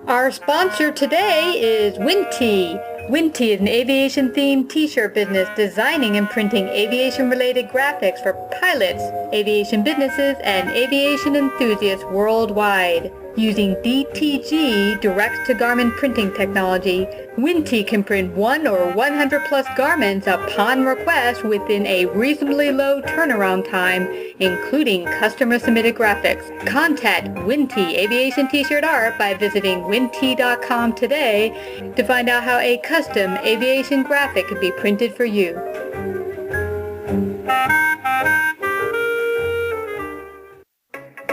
Our sponsor today is Winty. Winty is an aviation-themed t-shirt business designing and printing aviation-related graphics for pilots, aviation businesses, and aviation enthusiasts worldwide. Using DTG direct-to-garment printing technology, Winty can print 1 or 100 plus garments upon request within a reasonably low turnaround time, including customer-submitted graphics. Contact Winty Aviation T-Shirt Art by visiting winty.com today to find out how a custom aviation graphic can be printed for you.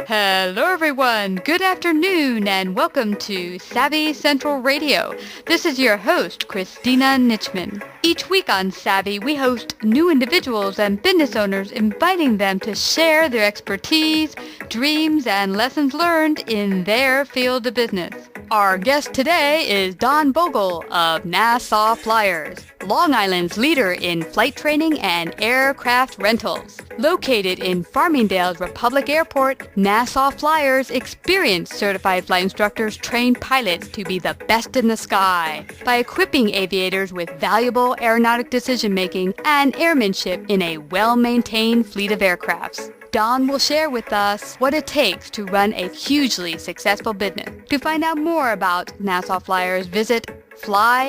Hello everyone, good afternoon and welcome to Savvy Central Radio. This is your host, Christina Nitchman. Each week on Savvy, we host new individuals and business owners, inviting them to share their expertise, dreams, and lessons learned in their field of business. Our guest today is Don Bogle of Nassau Flyers, Long Island's leader in flight training and aircraft rentals. Located in Farmingdale's Republic Airport, Nassau Flyers experienced certified flight instructors train pilots to be the best in the sky by equipping aviators with valuable aeronautic decision-making and airmanship in a well-maintained fleet of aircrafts. Don will share with us what it takes to run a hugely successful business. To find out more about Nassau Flyers, visit flynfi.com.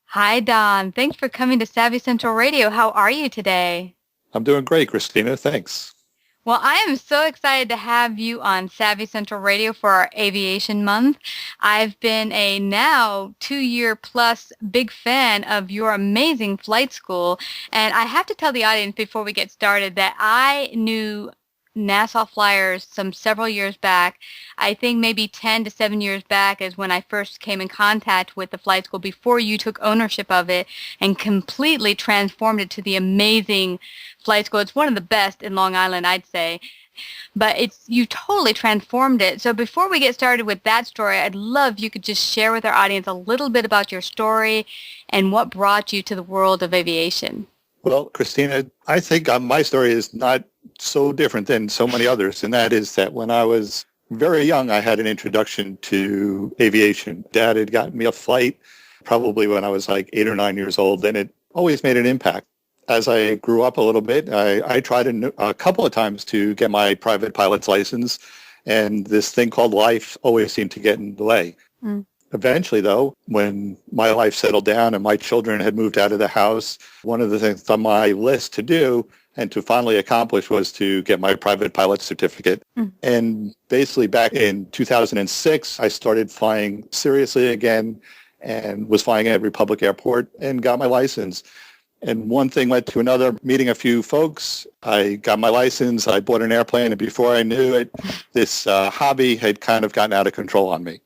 Hi, Don. Thanks for coming to Savvy Central Radio. How are you today? I'm doing great, Christina. Thanks. Well, I am so excited to have you on Savvy Central Radio for our Aviation Month. I've been a now 2-year plus big fan of your amazing flight school. And I have to tell the audience before we get started that I knew Nassau Flyers several years back. I think maybe 10 to 7 years back is when I first came in contact with the flight school before you took ownership of it and completely transformed it to the amazing flight school. It's one of the best in Long Island, I'd say. But you totally transformed it. So before we get started with that story, I'd love if you could just share with our audience a little bit about your story and what brought you to the world of aviation. Well, Christina, I think my story is not so different than so many others, and that is that when I was very young, I had an introduction to aviation. Dad had gotten me a flight probably when I was like 8 or 9 years old, and it always made an impact. As I grew up a little bit, I tried a couple of times to get my private pilot's license, and this thing called life always seemed to get in the way. Eventually, though, when my life settled down and my children had moved out of the house, one of the things on my list to do and to finally accomplish was to get my private pilot certificate. And basically back in 2006, I started flying seriously again and was flying at Republic Airport and got my license. And one thing led to another, meeting a few folks. I got my license, I bought an airplane, and before I knew it, this hobby had kind of gotten out of control on me.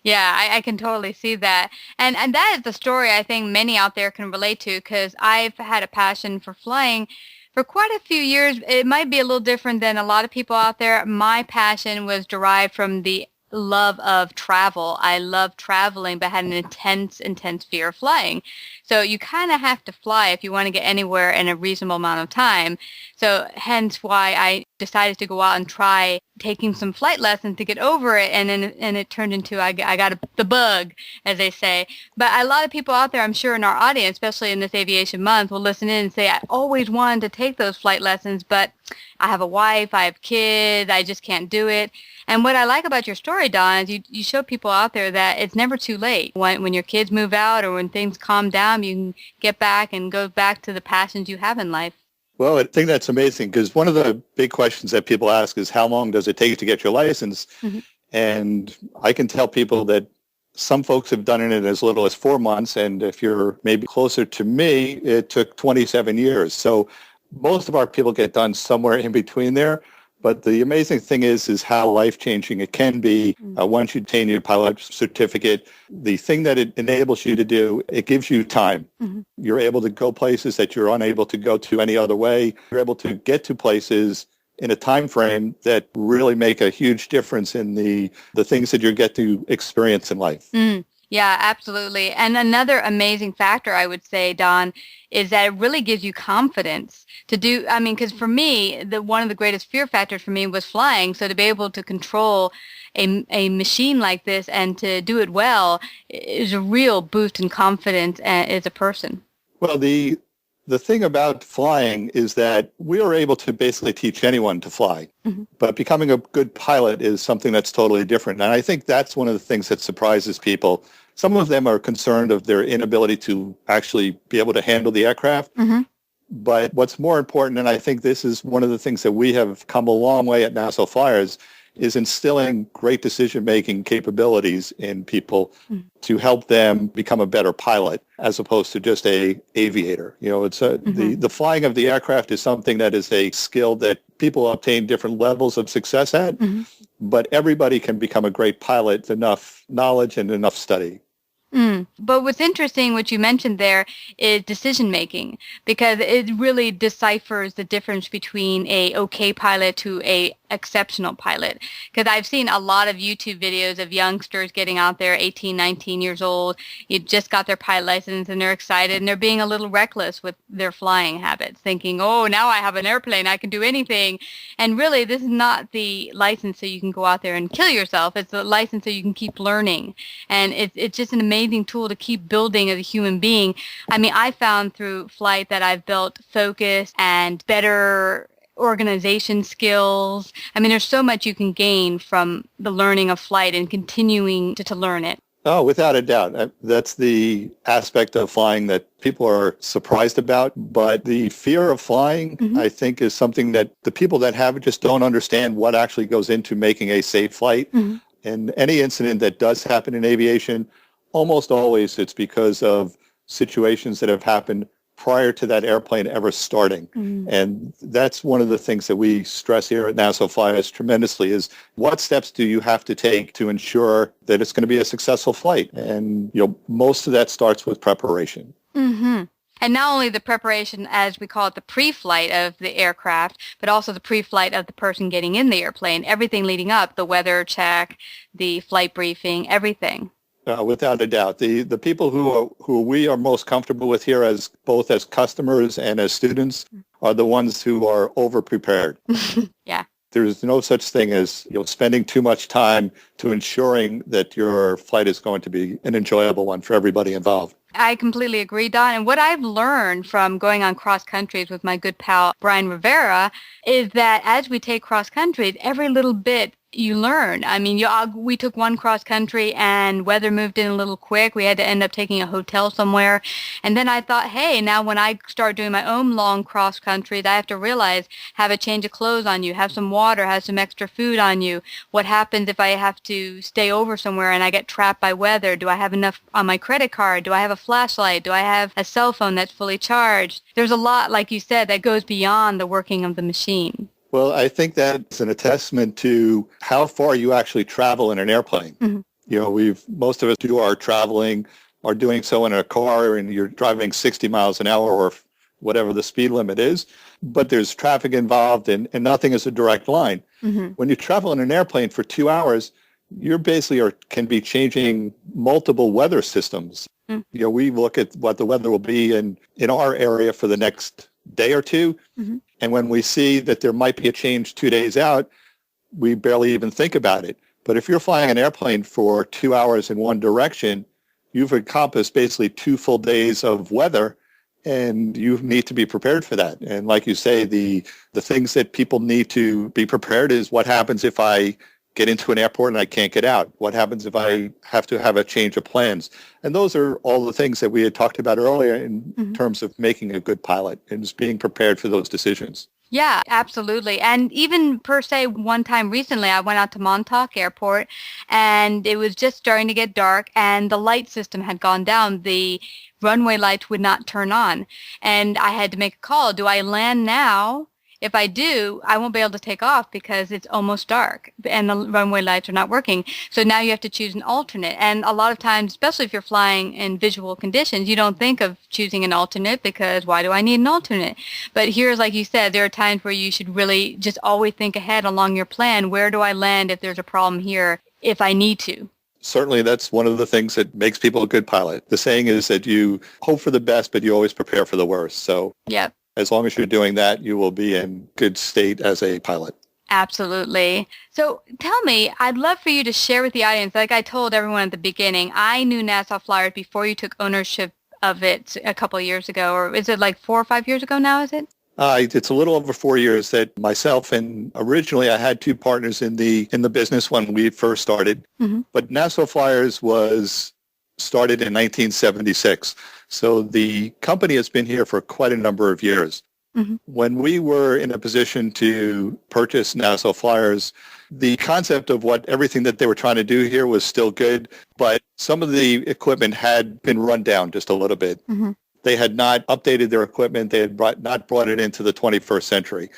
Yeah, I can totally see that. And that is the story I think many out there can relate to, because I've had a passion for flying for quite a few years. It might be a little different than a lot of people out there. My passion was derived from the love of travel. I love traveling, but had an intense fear of flying. So you kind of have to fly if you want to get anywhere in a reasonable amount of time. So hence why I decided to go out and try taking some flight lessons to get over it, and it turned into I got the bug, as they say. But a lot of people out there, I'm sure in our audience, especially in this Aviation Month, will listen in and say, I always wanted to take those flight lessons, but I have a wife, I have kids, I just can't do it. And what I like about your story, Don, is you show people out there that it's never too late. When your kids move out or when things calm down, you can get back and go back to the passions you have in life. Well, I think that's amazing, because one of the big questions that people ask is, how long does it take to get your license? And I can tell people that some folks have done it in as little as 4 months, and if you're maybe closer to me, it took 27 years. So most of our people get done somewhere in between there. But the amazing thing is how life-changing it can be once you obtain your pilot certificate. The thing that it enables you to do, it gives you time. You're able to go places that you're unable to go to any other way. You're able to get to places in a time frame that really make a huge difference in the things that you get to experience in life. Yeah, absolutely. And another amazing factor, I would say, Don, is that it really gives you confidence to do, I mean, because for me, one of the greatest fear factors for me was flying. So to be able to control a machine like this and to do it well is a real boost in confidence as a person. Well, the thing about flying is that we are able to basically teach anyone to fly. Hmm. But becoming a good pilot is something that's totally different. And I think that's one of the things that surprises people. Some of them are concerned of their inability to actually be able to handle the aircraft. Hmm. But what's more important, and I think this is one of the things that we have come a long way at Nassau Flyers, is instilling great decision-making capabilities in people to help them become a better pilot as opposed to just a aviator. You know, Hmm. the flying of the aircraft is something that is a skill that people obtain different levels of success at, Hmm. but everybody can become a great pilot with enough knowledge and enough study. Mm. But what's interesting, what you mentioned there, is decision making, because it really deciphers the difference between a okay pilot to a exceptional pilot. Because I've seen a lot of YouTube videos of youngsters getting out there, 18, 19 years old, you just got their pilot license and they're excited and they're being a little reckless with their flying habits, thinking, oh, now I have an airplane, I can do anything. And really, this is not the license so you can go out there and kill yourself. It's the license so you can keep learning. And it's just an amazing tool to keep building as a human being. I mean, I found through flight that I've built focus and better organization skills. I mean, there's so much you can gain from the learning of flight and continuing to learn it. Oh, without a doubt. That's the aspect of flying that people are surprised about. But the fear of flying, Hmm. I think, is something that the people that have it just don't understand what actually goes into making a safe flight. Hmm. And any incident that does happen in aviation, almost always it's because of situations that have happened prior to that airplane ever starting. Hmm. And that's one of the things that we stress here at Nassau Flyers tremendously is what steps do you have to take to ensure that it's going to be a successful flight? And, you know, most of that starts with preparation. Hmm. And not only the preparation, as we call it, the pre-flight of the aircraft, but also the pre-flight of the person getting in the airplane, everything leading up, the weather check, the flight briefing, everything. Without a doubt, the people who we are most comfortable with here, as both as customers and as students, are the ones who are over prepared. Yeah. There's no such thing as spending too much time to ensuring that your flight is going to be an enjoyable one for everybody involved. I completely agree, Don. And what I've learned from going on cross countries with my good pal, Brian Rivera, is that as we take cross countries, every little bit you learn. I mean, we took one cross country and weather moved in a little quick. We had to end up taking a hotel somewhere. And then I thought, hey, now when I start doing my own long cross countries, I have to realize, have a change of clothes on you, have some water, have some extra food on you. What happens if I have to stay over somewhere and I get trapped by weather? Do I have enough on my credit card? Do I have a flashlight? Do I have a cell phone that's fully charged? There's a lot, like you said, that goes beyond the working of the machine. Well, I think that's an attestament to how far you actually travel in an airplane. Hmm. Most of us do our traveling are doing so in a car and you're driving 60 miles an hour or whatever the speed limit is, but there's traffic involved and nothing is a direct line. Hmm. When you travel in an airplane for 2 hours, you're basically can be changing multiple weather systems. Hmm. We look at what the weather will be in our area for the next day or two. Hmm. And when we see that there might be a change 2 days out, we barely even think about it. But if you're flying an airplane for 2 hours in one direction, you've encompassed basically 2 full days of weather, and you need to be prepared for that. And like you say, the things that people need to be prepared is what happens if I get into an airport and I can't get out? What happens if I have to have a change of plans? And those are all the things that we had talked about earlier in Hmm. terms of making a good pilot and just being prepared for those decisions. Yeah, absolutely. And even per se, one time recently, I went out to Montauk Airport and it was just starting to get dark and the light system had gone down. The runway lights would not turn on. And I had to make a call. Do I land now? If I do, I won't be able to take off because it's almost dark and the runway lights are not working. So now you have to choose an alternate. And a lot of times, especially if you're flying in visual conditions, you don't think of choosing an alternate because why do I need an alternate? But here's, like you said, there are times where you should really just always think ahead along your plan. Where do I land if there's a problem here if I need to? Certainly, that's one of the things that makes people a good pilot. The saying is that you hope for the best, but you always prepare for the worst. So Yep. as long as you're doing that, you will be in good state as a pilot. Absolutely. So tell me, I'd love for you to share with the audience, like I told everyone at the beginning, I knew Nassau Flyers before you took ownership of it a couple of years ago, or is it like 4 or 5 years ago now, is it? It's a little over 4 years that myself and originally I had two partners in the business when we first started. Mm-hmm. But Nassau Flyers was started in 1976. So the company has been here for quite a number of years. Mm-hmm. When we were in a position to purchase Nassau Flyers, the concept of what everything that they were trying to do here was still good, but some of the equipment had been run down just a little bit. Mm-hmm. They had not updated their equipment. They had not brought it into the 21st century.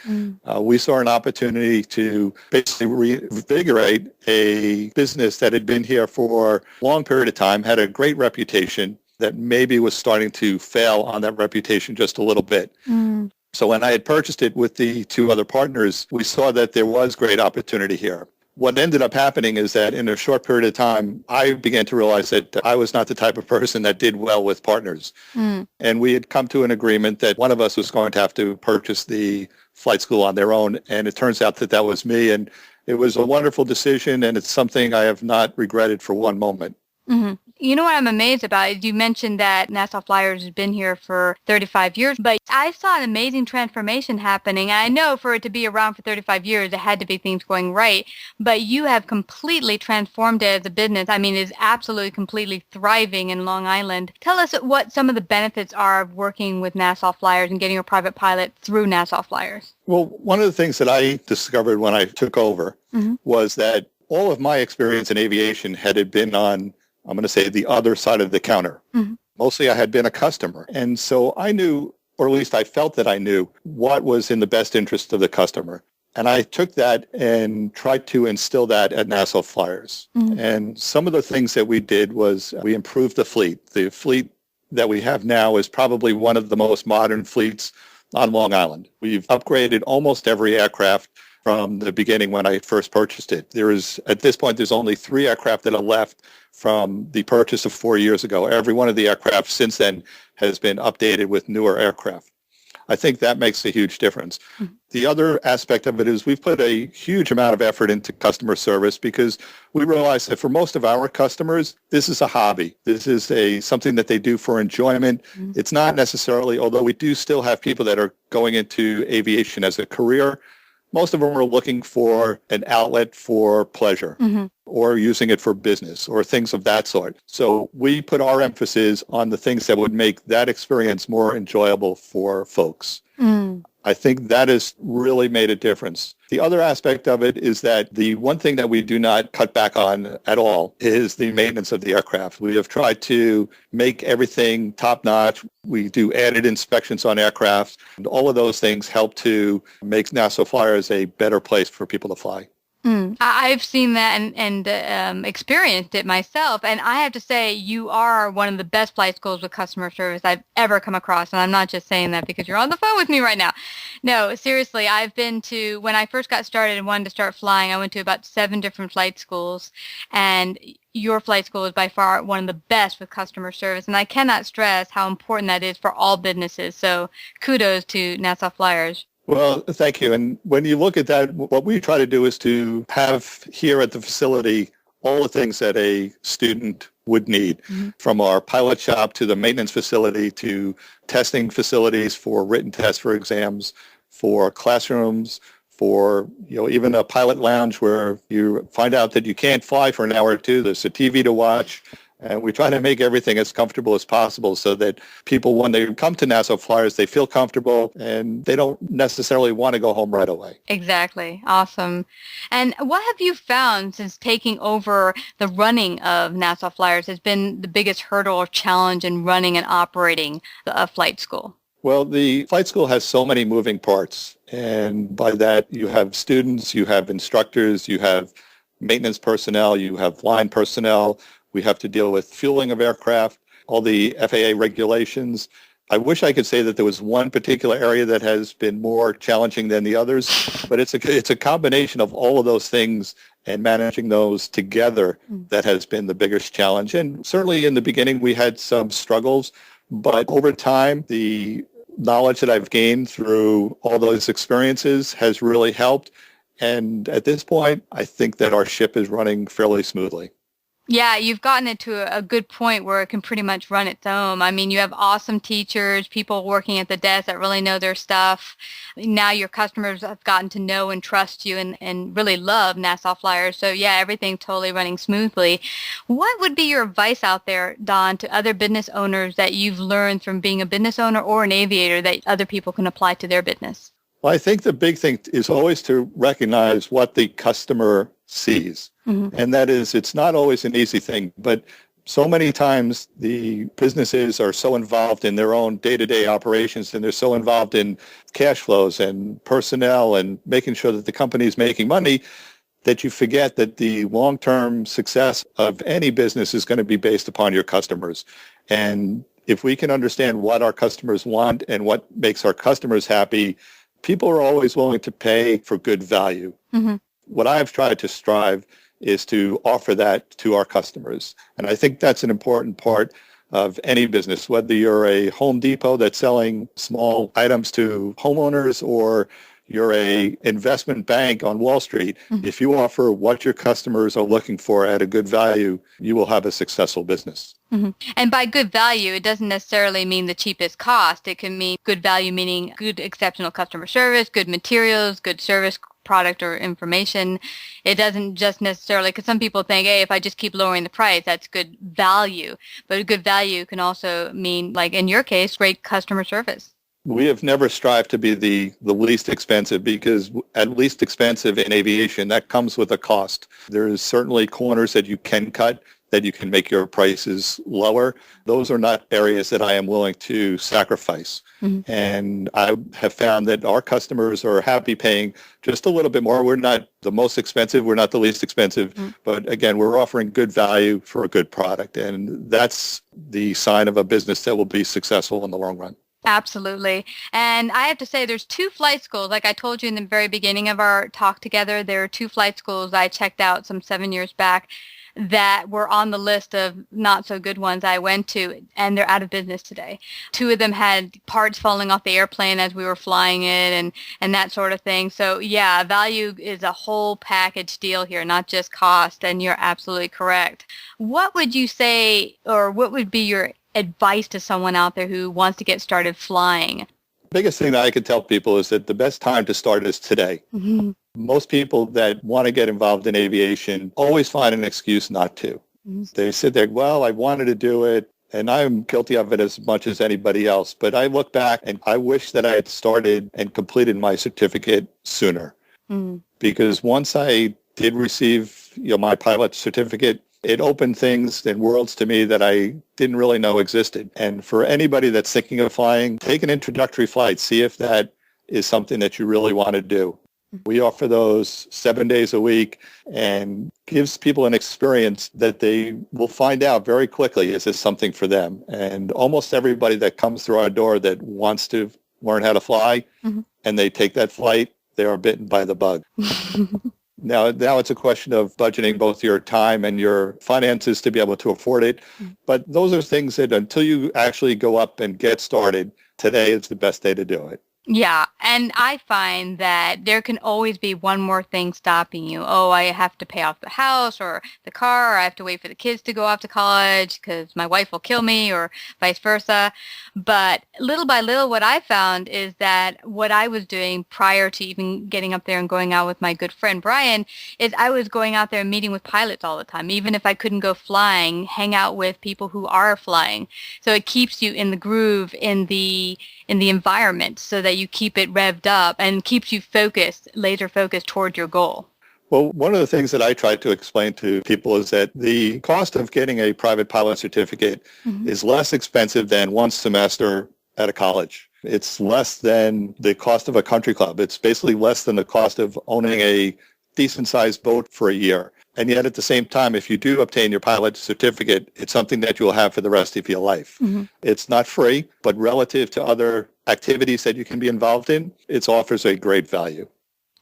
We saw an opportunity to basically reinvigorate a business that had been here for a long period of time, had a great reputation, that maybe was starting to fail on that reputation just a little bit. Mm. So when I had purchased it with the two other partners, we saw that there was great opportunity here. What ended up happening is that in a short period of time, I began to realize that I was not the type of person that did well with partners. Mm. And we had come to an agreement that one of us was going to have to purchase the flight school on their own. And it turns out that that was me. And it was a wonderful decision. And it's something I have not regretted for one moment. Mm-hmm. You know what I'm amazed about is you mentioned that Nassau Flyers has been here for 35 years, but I saw an amazing transformation happening. And I know for it to be around for 35 years, it had to be things going right, but you have completely transformed it as a business. I mean, it's absolutely completely thriving in Long Island. Tell us what some of the benefits are of working with Nassau Flyers and getting a private pilot through Nassau Flyers. Well, one of the things that I discovered when I took over was that all of my experience in aviation had been on, I'm going to say, the other side of the counter. Mm-hmm. Mostly I had been a customer. And so I knew, or at least I felt that I knew, what was in the best interest of the customer. And I took that and tried to instill that at Nassau Flyers. Mm-hmm. And some of the things that we did was we improved the fleet. The fleet that we have now is probably one of the most modern fleets on Long Island. We've upgraded almost every aircraft from the beginning when I first purchased it. At this point, there's only 3 aircraft that are left from the purchase of 4 years ago. Every one of the aircraft since then has been updated with newer aircraft. I think that makes a huge difference. Mm-hmm. The other aspect of it is we've put a huge amount of effort into customer service because we realize that for most of our customers, this is a hobby. This is something that they do for enjoyment. Mm-hmm. It's not necessarily, although we do still have people that are going into aviation as a career, most of them are looking for an outlet for pleasure or using it for business or things of that sort. So we put our emphasis on the things that would make that experience more enjoyable for folks. Mm. I think that has really made a difference. The other aspect of it is that the one thing that we do not cut back on at all is the maintenance of the aircraft. We have tried to make everything top-notch. We do added inspections on aircraft. And all of those things help to make Nassau Flyers a better place for people to fly. I've seen that and experienced it myself. And I have to say, you are one of the best flight schools with customer service I've ever come across. And I'm not just saying that because you're on the phone with me right now. No, seriously, I've been to, when I first got started and wanted to start flying, I went to about 7 different flight schools. And your flight school is by far one of the best with customer service. And I cannot stress how important that is for all businesses. So kudos to Nassau Flyers. Well, thank you. And when you look at that, what we try to do is to have here at the facility all the things that a student would need, from our pilot shop to the maintenance facility to testing facilities for written tests for exams, for classrooms, for even a pilot lounge where you find out that you can't fly for an hour or two. There's a TV to watch. And we try to make everything as comfortable as possible so that people, when they come to Nassau Flyers, they feel comfortable and they don't necessarily want to go home right away. Exactly. Awesome. And what have you found since taking over the running of Nassau Flyers has been the biggest hurdle or challenge in running and operating a flight school? Well, the flight school has so many moving parts. And by that, you have students, you have instructors, you have maintenance personnel, you have line personnel. We have to deal with fueling of aircraft, all the FAA regulations. I wish I could say that there was one particular area that has been more challenging than the others, but it's a combination of all of those things and managing those together that has been the biggest challenge. And certainly in the beginning, we had some struggles, but over time, the knowledge that I've gained through all those experiences has really helped. And at this point, I think that our ship is running fairly smoothly. Yeah, you've gotten it to a good point where it can pretty much run its own. I mean, you have awesome teachers, people working at the desk that really know their stuff. Now your customers have gotten to know and trust you and really love Nassau Flyers. So yeah, everything's totally running smoothly. What would be your advice out there, Don, to other business owners that you've learned from being a business owner or an aviator that other people can apply to their business? Well, I think the big thing is always to recognize what the customer sees. And that is, it's not always an easy thing, but so many times the businesses are so involved in their own day-to-day operations and they're so involved in cash flows and personnel and making sure that the company is making money that you forget that the long-term success of any business is going to be based upon your customers. And if we can understand what our customers want and what makes our customers happy, people are always willing to pay for good value. What I've tried to strive is to offer that to our customers. And I think that's an important part of any business, whether you're a Home Depot that's selling small items to homeowners or you're a investment bank on Wall Street. If you offer what your customers are looking for at a good value, you will have a successful business. And by good value, it doesn't necessarily mean the cheapest cost. It can mean good value, meaning good, exceptional customer service, good materials, good service, product or information. It doesn't just necessarily, because some people think, hey, if I just keep lowering the price, that's good value. But good value can also mean, like in your case, great customer service. We have never strived to be the least expensive because at least expensive in aviation, that comes with a cost. There is certainly corners that you can cut, that you can make your prices lower. Those are not areas that I am willing to sacrifice. And I have found that our customers are happy paying just a little bit more. We're not the most expensive. We're not the least expensive. But again, we're offering good value for a good product. And that's the sign of a business that will be successful in the long run. Absolutely. And I have to say, there's two flight schools. Like I told you in the very beginning of our talk together, there are two flight schools I checked out some 7 years back that were on the list of not so good ones I went to, and they're out of business today. Two of them had parts falling off the airplane as we were flying it and that sort of thing. So yeah, value is a whole package deal here, not just cost, and you're absolutely correct. What would you say, or what would be your advice to someone out there who wants to get started flying? Biggest thing that I could tell people is that the best time to start is today. Most people that want to get involved in aviation always find an excuse not to. They sit there, well, I wanted to do it, and I'm guilty of it as much as anybody else. But I look back and I wish that I had started and completed my certificate sooner. Because once I did receive my pilot certificate, it opened things and worlds to me that I didn't really know existed. And for anybody that's thinking of flying, take an introductory flight. See if that is something that you really want to do. We offer those 7 days a week and gives people an experience that they will find out very quickly, is this something for them? And almost everybody that comes through our door that wants to learn how to fly and they take that flight, they are bitten by the bug. Now it's a question of budgeting both your time and your finances to be able to afford it. But those are things that until you actually go up and get started, today is the best day to do it. Yeah, and I find that there can always be one more thing stopping you. Oh, I have to pay off the house or the car, or I have to wait for the kids to go off to college because my wife will kill me, or vice versa. But little by little, what I found is that what I was doing prior to even getting up there and going out with my good friend Brian is I was going out there and meeting with pilots all the time. Even if I couldn't go flying, hang out with people who are flying. So it keeps you in the groove, in the environment, so that you keep it revved up and keeps you focused, laser focused toward your goal. Well, one of the things that I try to explain to people is that the cost of getting a private pilot certificate is less expensive than one semester at a college. It's less than the cost of a country club. It's basically less than the cost of owning a decent-sized boat for a year. And yet at the same time, if you do obtain your pilot certificate, it's something that you'll have for the rest of your life. Mm-hmm. It's not free, but relative to other activities that you can be involved in, it offers a great value.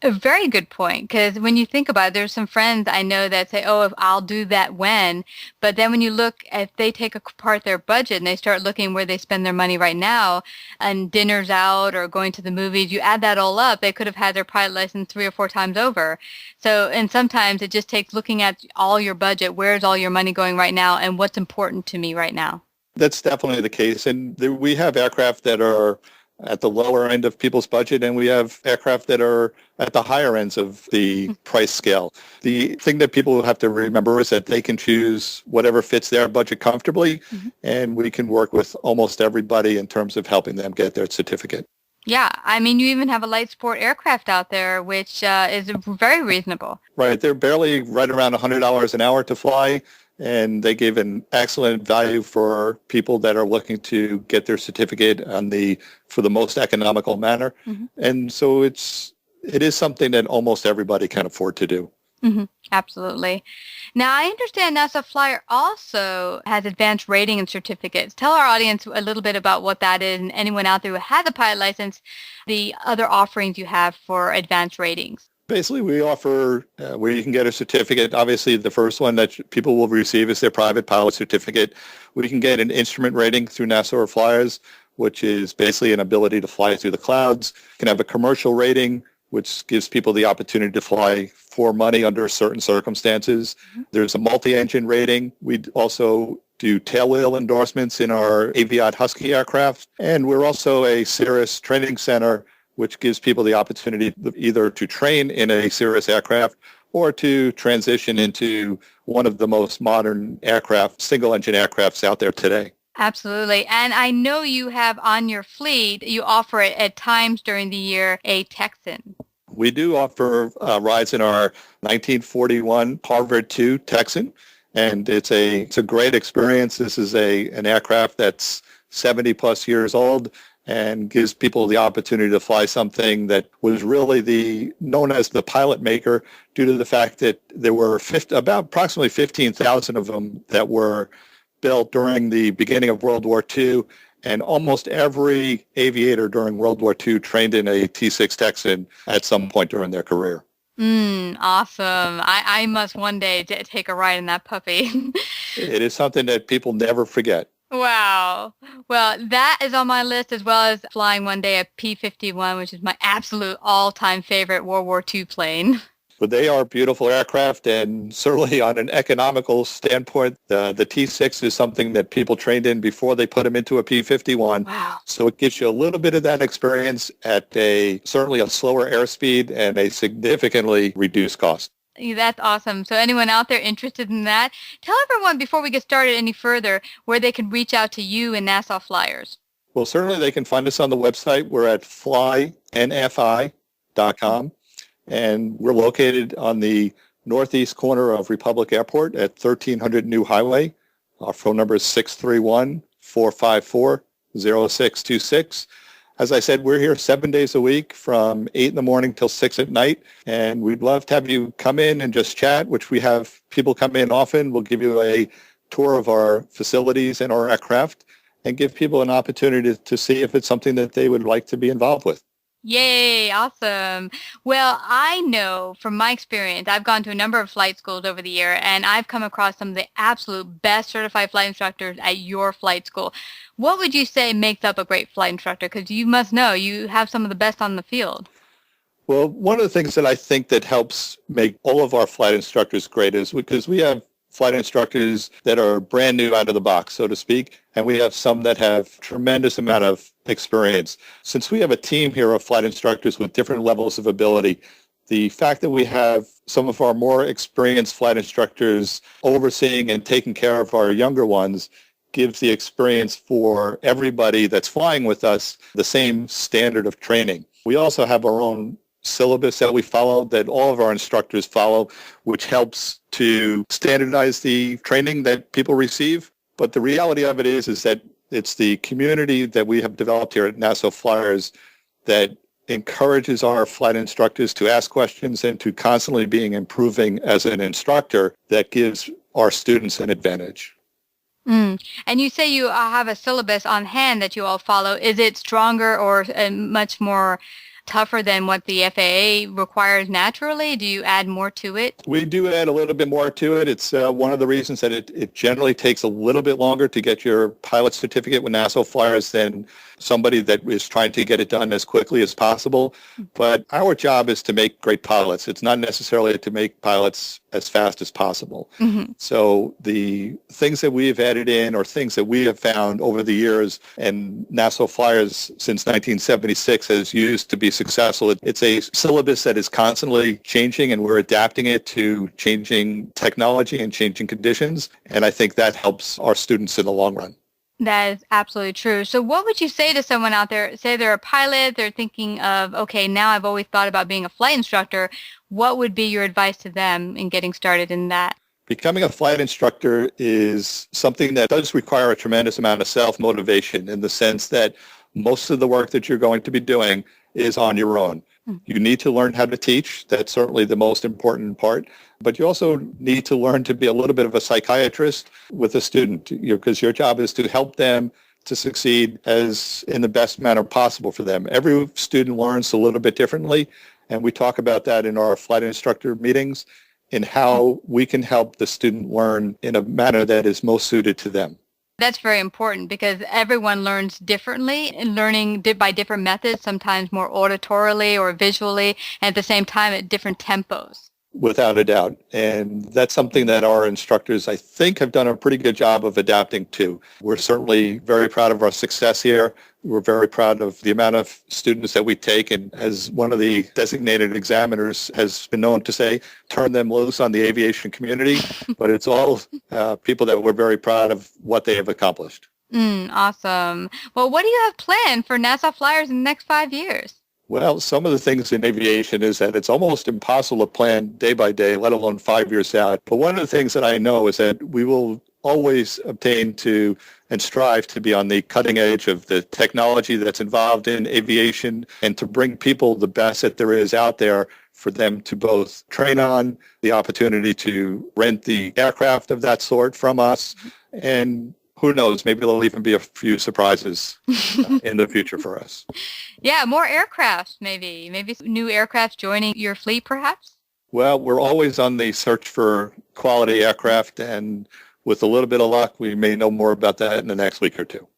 A very good point, because when you think about it, there's some friends I know that say, "Oh, if I'll do that when," but then when you look, if they take apart their budget and they start looking where they spend their money right now, and dinners out or going to the movies, you add that all up, they could have had their pilot license 3 or 4 times over. So, and sometimes it just takes looking at all your budget, where's all your money going right now, and what's important to me right now. That's definitely the case. And we have aircraft that are at the lower end of people's budget, and we have aircraft that are at the higher ends of the price scale. The thing that people have to remember is that they can choose whatever fits their budget comfortably, Mm-hmm. and we can work with almost everybody in terms of helping them get their certificate. Yeah, I mean, you even have a light sport aircraft out there, which is very reasonable. Right. They're barely right around $100 an hour to fly, and they give an excellent value for people that are looking to get their certificate for the most economical manner. Mm-hmm. And so it is something that almost everybody can afford to do. Mm-hmm. Absolutely. Now, I understand NASA Flyer also has advanced rating and certificates. Tell our audience a little bit about what that is, and anyone out there who has a pilot license, the other offerings you have for advanced ratings. Basically, we offer where you can get a certificate. Obviously, the first one that people will receive is their private pilot certificate. We can get an instrument rating through Nassau Flyers, which is basically an ability to fly through the clouds. You can have a commercial rating, which gives people the opportunity to fly for money under certain circumstances. Mm-hmm. There's a multi-engine rating. We also do tail wheel endorsements in our Aviat Husky aircraft. And we're also a Cirrus training center, which gives people the opportunity either to train in a Cirrus aircraft or to transition into one of the most modern aircraft, single-engine aircrafts out there today. Absolutely. And I know you have on your fleet, you offer it at times during the year, a Texan. We do offer rides in our 1941 Harvard II Texan, and it's a great experience. This is an aircraft that's 70 plus years old and gives people the opportunity to fly something that was really known as the pilot maker, due to the fact that there were about approximately 15,000 of them that were built during the beginning of World War II, and almost every aviator during World War II trained in a T-6 Texan at some point during their career. Awesome. I must one day take a ride in that puppy. It is something that people never forget. Wow. Well, that is on my list, as well as flying one day a P-51, which is my absolute all-time favorite World War II plane. But they are beautiful aircraft, and certainly on an economical standpoint, the T-6 is something that people trained in before they put them into a P-51. Wow. So it gives you a little bit of that experience at certainly a slower airspeed and a significantly reduced cost. That's awesome. So anyone out there interested in that, tell everyone before we get started any further where they can reach out to you and Nassau Flyers. Well, certainly they can find us on the website. We're at flynfi.com. And we're located on the northeast corner of Republic Airport at 1300 New Highway. Our phone number is 631-454-0626. As I said, we're here 7 days a week from 8 in the morning till 6 at night. And we'd love to have you come in and just chat, which we have people come in often. We'll give you a tour of our facilities and our aircraft and give people an opportunity to see if it's something that they would like to be involved with. Yay, awesome. Well, I know from my experience, I've gone to a number of flight schools over the year, and I've come across some of the absolute best certified flight instructors at your flight school. What would you say makes up a great flight instructor? Because you must know you have some of the best on the field. Well, one of the things that I think that helps make all of our flight instructors great is because we have flight instructors that are brand new out of the box, so to speak, and we have some that have tremendous amount of experience. Since we have a team here of flight instructors with different levels of ability, the fact that we have some of our more experienced flight instructors overseeing and taking care of our younger ones gives the experience for everybody that's flying with us the same standard of training. We also have our own syllabus that we follow, that all of our instructors follow, which helps to standardize the training that people receive. But the reality of it is that it's the community that we have developed here at Nassau Flyers that encourages our flight instructors to ask questions and to constantly being improving as an instructor that gives our students an advantage. And you say you have a syllabus on hand that you all follow. Is it stronger or much more tougher than what the FAA requires naturally? Do you add more to it? We do add a little bit more to it. It's one of the reasons that it generally takes a little bit longer to get your pilot certificate with Nassau Flyers than somebody that is trying to get it done as quickly as possible. But our job is to make great pilots. It's not necessarily to make pilots as fast as possible. Mm-hmm. So the things that we have added in or things that we have found over the years and Nassau Flyers since 1976 has used to be successful, it's a syllabus that is constantly changing and we're adapting it to changing technology and changing conditions. And I think that helps our students in the long run. That is absolutely true. So what would you say to someone out there, say they're a pilot, they're thinking of, okay, now I've always thought about being a flight instructor. What would be your advice to them in getting started in that? Becoming a flight instructor is something that does require a tremendous amount of self-motivation in the sense that most of the work that you're going to be doing is on your own. You need to learn how to teach. That's certainly the most important part. But you also need to learn to be a little bit of a psychiatrist with a student because your job is to help them to succeed as in the best manner possible for them. Every student learns a little bit differently, and we talk about that in our flight instructor meetings in how we can help the student learn in a manner that is most suited to them. That's very important because everyone learns differently and learning by different methods, sometimes more auditorily or visually, and at the same time at different tempos. Without a doubt. And that's something that our instructors, I think, have done a pretty good job of adapting to. We're certainly very proud of our success here. We're very proud of the amount of students that we take. And as one of the designated examiners has been known to say, turn them loose on the aviation community. But it's all people that we're very proud of what they have accomplished. Awesome. Well, what do you have planned for Nassau Flyers in the next 5 years? Well, some of the things in aviation is that it's almost impossible to plan day by day, let alone 5 years out. But one of the things that I know is that we will always obtain to and strive to be on the cutting edge of the technology that's involved in aviation and to bring people the best that there is out there for them to both train on, the opportunity to rent the aircraft of that sort from us, and who knows, maybe there'll even be a few surprises in the future for us. Yeah, more aircraft, maybe new aircraft joining your fleet, perhaps? Well, we're always on the search for quality aircraft, and with a little bit of luck, we may know more about that in the next week or two.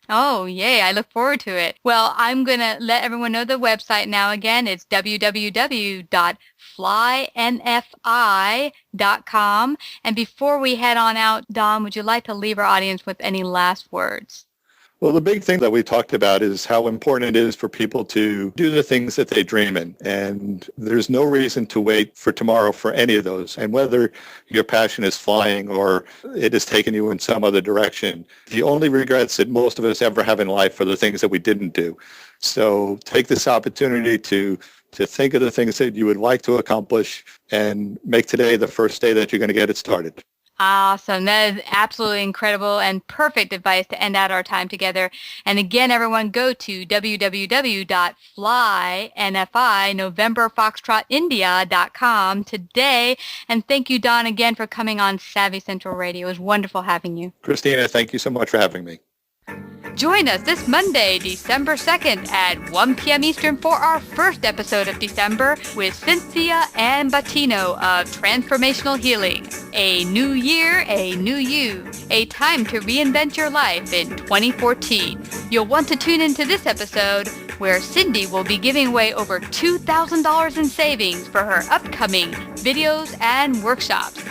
Oh, yay. I look forward to it. Well, I'm going to let everyone know the website now again. It's www.flynfi.com. And before we head on out, Don, would you like to leave our audience with any last words? Well, the big thing that we talked about is how important it is for people to do the things that they dream in. And there's no reason to wait for tomorrow for any of those. And whether your passion is flying or it has taken you in some other direction, the only regrets that most of us ever have in life are the things that we didn't do. So take this opportunity to think of the things that you would like to accomplish and make today the first day that you're going to get it started. Awesome. That is absolutely incredible and perfect advice to end out our time together. And again, everyone, go to www.flynfi.com today. And thank you, Don, again for coming on Savvy Central Radio. It was wonderful having you. Christina, thank you so much for having me. Join us this Monday, December 2nd at 1 p.m. Eastern for our first episode of December with Cynthia Ann Battino of Transformational Healing. A new year, a new you. A time to reinvent your life in 2014. You'll want to tune into this episode where Cindy will be giving away over $2,000 in savings for her upcoming videos and workshops.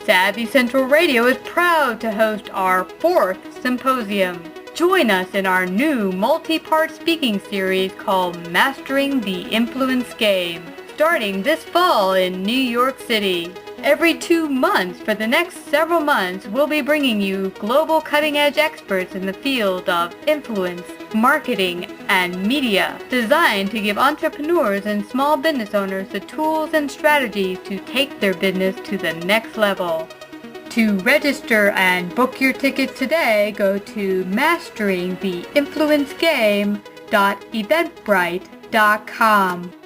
Savvy Central Radio is proud to host our 4th symposium. Join us in our new multi-part speaking series called Mastering the Influence Game, starting this fall in New York City. Every 2 months for the next several months, we'll be bringing you global cutting-edge experts in the field of influence, marketing, and media, designed to give entrepreneurs and small business owners the tools and strategies to take their business to the next level. To register and book your tickets today, go to masteringtheinfluencegame.eventbrite.com.